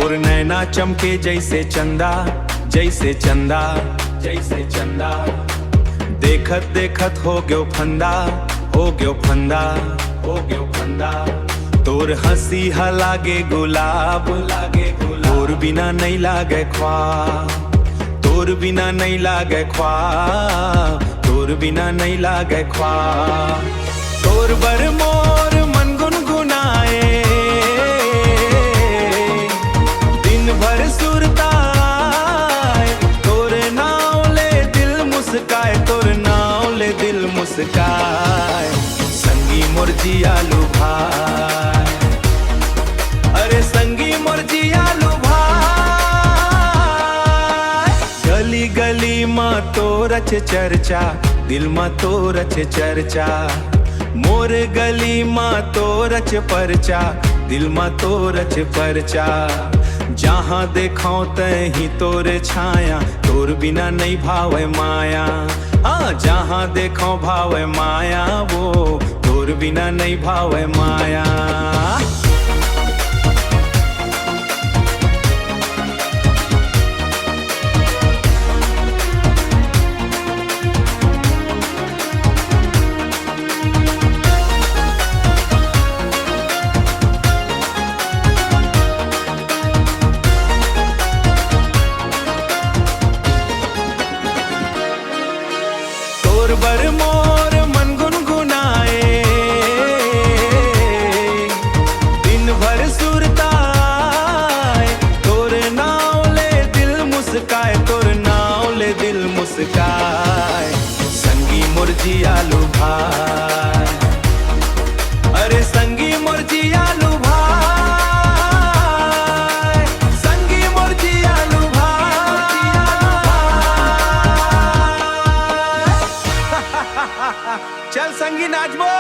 तोर नैना चमके जैसे चंदा, जैसे चंदा, जैसे चंदा। देखत देखत हो गयो फंदा, हो गयो फंदा, हो गयो फंदा। तोर हंसी हा लागे गुलाब, लागे गुलाब। तोर बिना नहीं लागे ख्वाब, तोर बिना नहीं लागे ख्वाब, तोर बिना नहीं लागे ख्वाब। तोर बर मोर मन गुनगुनाए, दिन भर सुरताए। तोर नाव ले दिल मुस्काए, तोर नाव ले दिल मुस्काए। संगी मोर जियालू भाई, अरे संगी मोर जियालू भाई। गली गली माँ तो रच चर्चा, दिल माँ तो रच चर्चा। मोर गली माँ तो रच परचा, दिल माँ तो रच परचा। जहाँ देखो तहीं तोर छाया, तोर बिना नहीं भावे माया। हाँ, जहाँ देखो भावे माया, वो तोर बिना नहीं भावे माया। तोर बर मोर मन गुनगुनाए, दिन भर सुरताए। तोर नाव ले दिल मुस्काए, तोर नाव ले दिल मुस्काए। संगी मोर जियालू भाई, अरे संगी मोर जियालू भाई, संगी मोर जियालू भाई। चल संगी नाचबो।